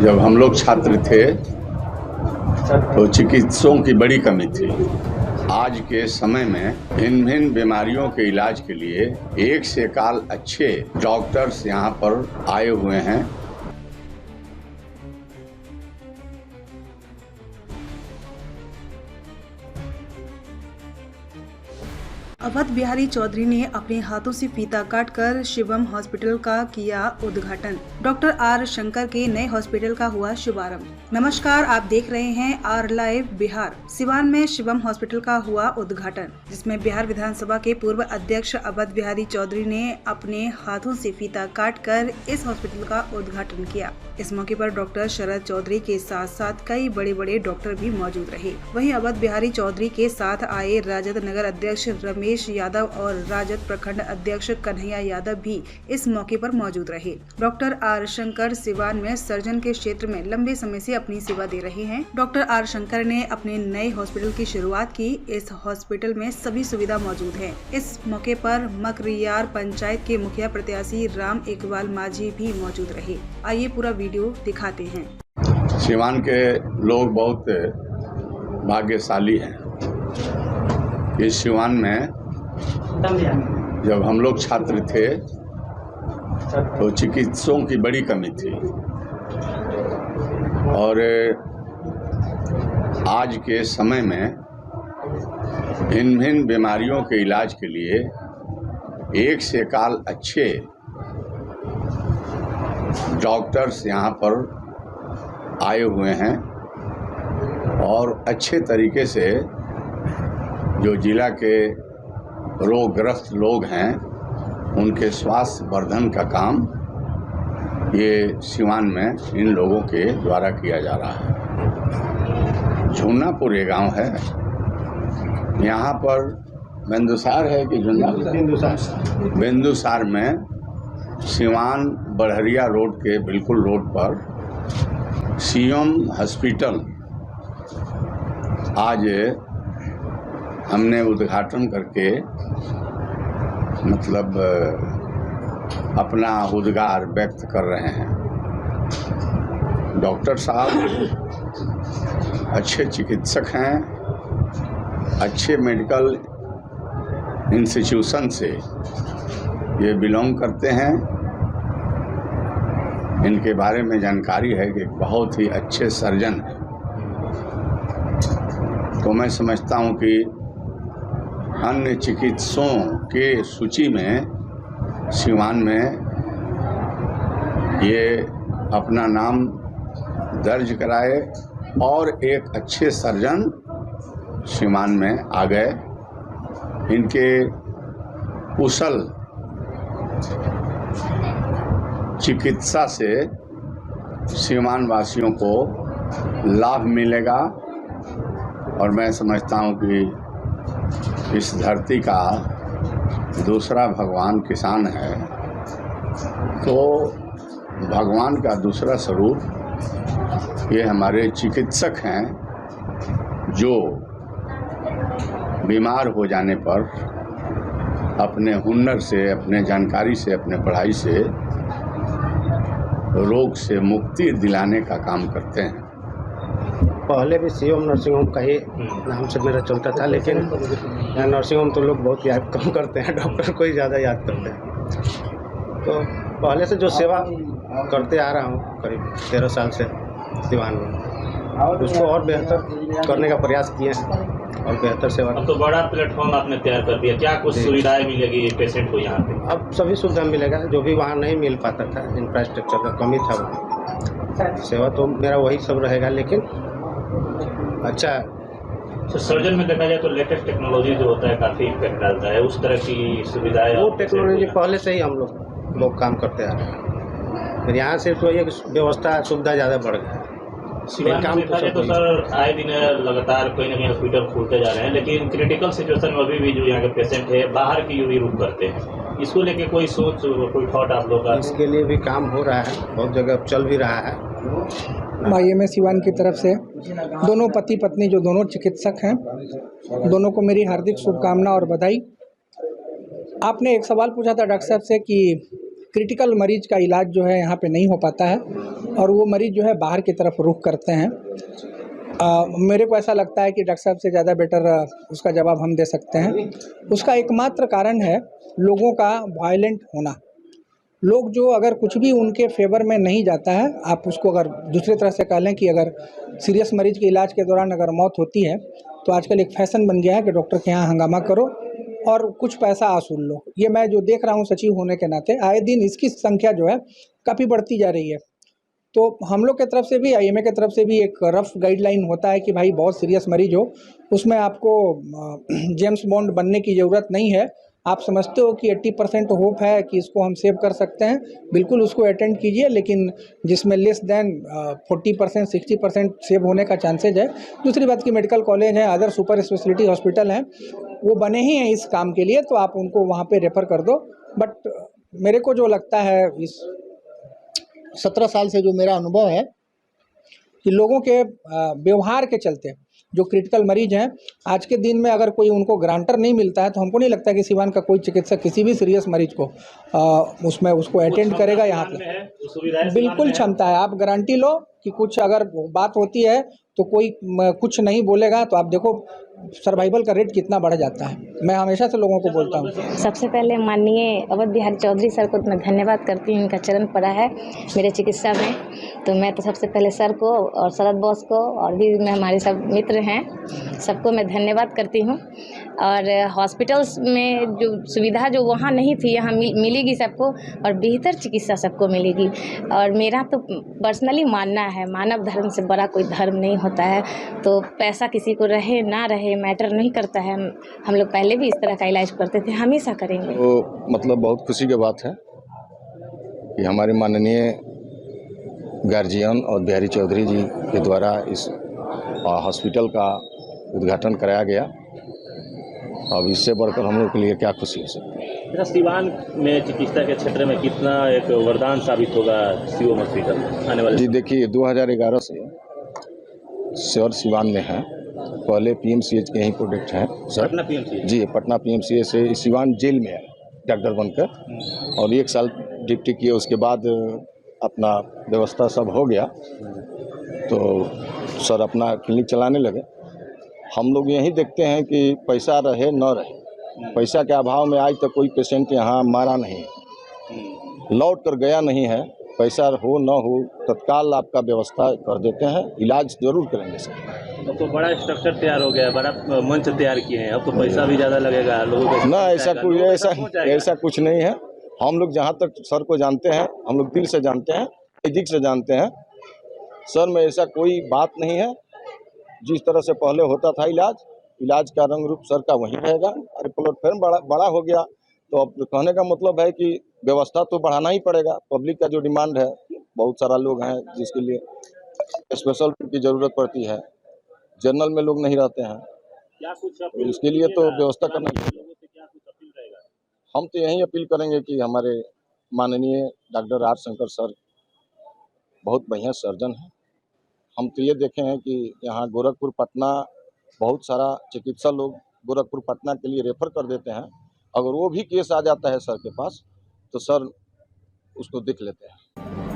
जब हम लोग छात्र थे तो चिकित्सकों की बड़ी कमी थी। आज के समय में भिन्न भिन्न बीमारियों के इलाज के लिए एक से काल अच्छे डॉक्टर्स यहाँ पर आए हुए हैं। अवध बिहारी चौधरी ने अपने हाथों से फीता काटकर शिवम हॉस्पिटल का किया उद्घाटन। डॉक्टर आर शंकर के नए हॉस्पिटल का हुआ शुभारंभ। नमस्कार, आप देख रहे हैं आर लाइव बिहार। सिवान में शिवम हॉस्पिटल का हुआ उद्घाटन, जिसमें बिहार विधानसभा के पूर्व अध्यक्ष अवध बिहारी चौधरी ने अपने हाथों से फीता काटकर इस हॉस्पिटल का उद्घाटन किया। इस मौके पर डॉक्टर शरद चौधरी के साथ साथ कई बड़े बड़े डॉक्टर भी मौजूद रहे। वहीं अवध बिहारी चौधरी के साथ आए राजद नगर अध्यक्ष रमेश यादव और राजद प्रखंड अध्यक्ष कन्हैया यादव भी इस मौके पर मौजूद रहे। डॉक्टर आर शंकर सिवान में सर्जन के क्षेत्र में लंबे समय से अपनी सेवा दे रहे हैं। डॉक्टर आर शंकर ने अपने नए हॉस्पिटल की शुरुआत की। इस हॉस्पिटल में सभी सुविधा मौजूद है। इस मौके पर मकरियार पंचायत के मुखिया प्रत्याशी राम इकबाल माझी भी मौजूद रहे। आइए पूरा वीडियो दिखाते हैं। सिवान के लोग बहुत भाग्यशाली हैं। इस सिवान में जब हम लोग छात्र थे तो चिकित्सकों की बड़ी कमी थी और आज के समय में भिन्न भिन्न बीमारियों के इलाज के लिए एक से काल अच्छे डॉक्टर्स यहाँ पर आए हुए हैं और अच्छे तरीके से जो जिला के रोगग्रस्त लोग हैं उनके स्वास्थ्य वर्धन का काम ये सिवान में इन लोगों के द्वारा किया जा रहा है। झूनापुर ये गांव है, यहाँ पर बिंदुसार है कि बिंदुसार में सिवान बड़हरिया रोड के बिल्कुल रोड पर शिवम हॉस्पिटल आज हमने उद्घाटन करके मतलब अपना उद्गार व्यक्त कर रहे हैं। डॉक्टर साहब अच्छे चिकित्सक हैं, अच्छे मेडिकल इंस्टीट्यूशन से ये बिलोंग करते हैं। इनके बारे में जानकारी है कि बहुत ही अच्छे सर्जन हैं। तो मैं समझता हूँ कि अन्य चिकित्सकों के सूची में सिवान में ये अपना नाम दर्ज कराए और एक अच्छे सर्जन सिवान में आ गए। इनके कुशल चिकित्सा से सिवान वासियों को लाभ मिलेगा और मैं समझता हूँ कि इस धरती का दूसरा भगवान किसान है, तो भगवान का दूसरा स्वरूप ये हमारे चिकित्सक हैं जो बीमार हो जाने पर अपने हुनर से, अपने जानकारी से, अपने पढ़ाई से रोग से मुक्ति दिलाने का काम करते हैं। पहले भी शिवम नर्सिंग होम का ही नाम से मेरा चलता था, लेकिन यहाँ नर्सिंग होम तो लोग बहुत याद कम करते हैं, डॉक्टर को ही ज़्यादा याद करते हैं। तो पहले से जो सेवा करते आ रहा हूँ करीब 13 साल से सिवान में, उसको और बेहतर करने का प्रयास किए हैं और बेहतर सेवा। अब तो बड़ा प्लेटफॉर्म आपने तैयार कर दिया, क्या कुछ सुविधाएं मिलेगी पेशेंट को यहाँ पे? अब सभी सुविधा मिलेगा जो भी वहाँ नहीं मिल पाता था, इंफ्रास्ट्रक्चर का कमी था वहाँ। सेवा तो मेरा वही सब रहेगा, लेकिन अच्छा तो सर्जन में देखा जाए तो लेटेस्ट टेक्नोलॉजी जो होता है काफ़ी इम्पैक्ट डालता है, उस तरह की सुविधाएं वो टेक्नोलॉजी पहले से ही हम लोग काम करते आ रहे हैं। फिर यहाँ से तो ये व्यवस्था सुविधा ज़्यादा बढ़ गई। सिवान में देखा जाए तो सर आए दिन लगातार कोई ना कोई हॉस्पिटल खुलते जा रहे हैं, लेकिन क्रिटिकल सिचुएशन में अभी भी जो यहाँ के पेशेंट है बाहर की भी रुक करते हैं। इसको लेके कोई सोच, कोई थॉट आप लोग का? इसके लिए भी काम हो रहा है, बहुत जगह चल भी रहा है। IMA सिवान की तरफ से दोनों पति पत्नी जो दोनों चिकित्सक हैं, दोनों को मेरी हार्दिक शुभकामना और बधाई। आपने एक सवाल पूछा था डॉक्टर साहब से कि क्रिटिकल मरीज का इलाज जो है यहाँ पे नहीं हो पाता है और वो मरीज जो है बाहर की तरफ रुख करते हैं। मेरे को ऐसा लगता है कि डॉक्टर साहब से ज़्यादा बेटर उसका जवाब हम दे सकते हैं। उसका एकमात्र कारण है लोगों का वायलेंट होना। लोग जो अगर कुछ भी उनके फेवर में नहीं जाता है, आप उसको अगर दूसरी तरह से कह लें कि अगर सीरियस मरीज के इलाज के दौरान अगर मौत होती है तो आजकल एक फैशन बन गया है कि डॉक्टर के यहाँ हंगामा करो और कुछ पैसा वसूल लो। ये मैं जो देख रहा हूँ सचिव होने के नाते आए दिन इसकी संख्या जो है काफ़ी बढ़ती जा रही है। तो हम लोग की तरफ से भी, आईएमए की तरफ से भी एक रफ गाइडलाइन होता है कि भाई बहुत सीरियस मरीज हो उसमें आपको जेम्स बॉन्ड बनने की ज़रूरत नहीं है। आप समझते हो कि 80% होप है कि इसको हम सेव कर सकते हैं, बिल्कुल उसको अटेंड कीजिए। लेकिन जिसमें लेस देन 40% 60% सेव होने का चांसेज है। दूसरी बात कि मेडिकल कॉलेज है, अदर सुपर स्पेशलिटी हॉस्पिटल हैं, वो बने ही हैं इस काम के लिए, तो आप उनको वहाँ पे रेफ़र कर दो। बट मेरे को जो लगता है इस 17 साल से जो मेरा अनुभव है कि लोगों के व्यवहार के चलते जो क्रिटिकल मरीज हैं, आज के दिन में अगर कोई उनको ग्रांटर नहीं मिलता है तो हमको नहीं लगता कि सिवान का कोई चिकित्सक किसी भी सीरियस मरीज को उसमें उसको अटेंड करेगा। यहाँ पे बिल्कुल क्षमता है, आप गारंटी लो कि कुछ अगर बात होती है तो कोई कुछ नहीं बोलेगा तो आप देखो सर्वाइवल का रेट कितना बढ़ जाता है। मैं हमेशा से लोगों को बोलता हूँ। सबसे पहले माननीय अवध बिहारी चौधरी सर को मैं धन्यवाद करती हूँ, इनका चरण पड़ा है मेरे चिकित्सा में। तो मैं तो सबसे पहले सर को और शरद बॉस को और भी मैं हमारे सब मित्र हैं सबको मैं धन्यवाद करती हूँ। और हॉस्पिटल्स में जो सुविधा जो वहाँ नहीं थी यहाँ मिलेगी सबको और बेहतर चिकित्सा सबको मिलेगी। और मेरा तो पर्सनली मानना है मानव धर्म से बड़ा कोई धर्म नहीं होता है। तो पैसा किसी को रहे ना रहे मैटर नहीं करता है। हम लोग पहले भी इस तरह का इलाज करते थे, हमेशा करेंगे। तो मतलब बहुत खुशी की बात है कि हमारे माननीय गार्जियन और बिहारी चौधरी जी के द्वारा इस हॉस्पिटल का उद्घाटन कराया गया। अब इससे बढ़कर हम लोग के लिए क्या खुशी हो सकती है। अच्छा, सिवान में चिकित्सा के क्षेत्र में कितना एक वरदान साबित होगा शिवम हॉस्पिटल आने वाले? जी देखिए, 2011 से सर सिवान में है। पहले पीएमसीएच के ही प्रोडक्ट हैं सर। पटना पीएमसीएच? जी, पटना पीएमसीएच से सिवान जेल में है डॉक्टर बनकर, और 1 साल ड्यूटी किए। उसके बाद अपना व्यवस्था सब हो गया तो सर अपना क्लिनिक चलाने लगे। हम लोग यही देखते हैं कि पैसा रहे न रहे, पैसा के अभाव में आज तक कोई पेशेंट यहाँ मारा नहीं, लौट कर गया नहीं है। पैसा हो न हो तत्काल आपका व्यवस्था कर देते हैं, इलाज जरूर करेंगे सर। अब तो बड़ा स्ट्रक्चर तैयार हो गया है, बड़ा मंच तैयार किए हैं, अब तो पैसा भी ज़्यादा लगेगा लोगों को। ना ऐसा कुछ नहीं है। हम लोग जहाँ तक सर को जानते हैं, हम लोग दिल से जानते हैं, नज़दीक से जानते हैं। सर में ऐसा कोई बात नहीं है। जिस तरह से पहले होता था इलाज का रंग रूप सर का वहीं रहेगा। अरे प्लेटफॉर्म बड़ा हो गया तो अब कहने का मतलब है कि व्यवस्था तो बढ़ाना ही पड़ेगा। पब्लिक का जो डिमांड है, बहुत सारा लोग हैं जिसके लिए स्पेशल की ज़रूरत पड़ती है, जनरल में लोग नहीं रहते हैं, तो इसके लिए तो व्यवस्था करना चाहिए। हम तो यही अपील करेंगे कि हमारे माननीय डॉक्टर आर शंकर सर बहुत बढ़िया सर्जन हैं। हम तो ये देखे हैं कि यहाँ गोरखपुर पटना बहुत सारा चिकित्सा लोग गोरखपुर पटना के लिए रेफ़र कर देते हैं। अगर वो भी केस आ जाता है सर के पास तो सर उसको देख लेते हैं।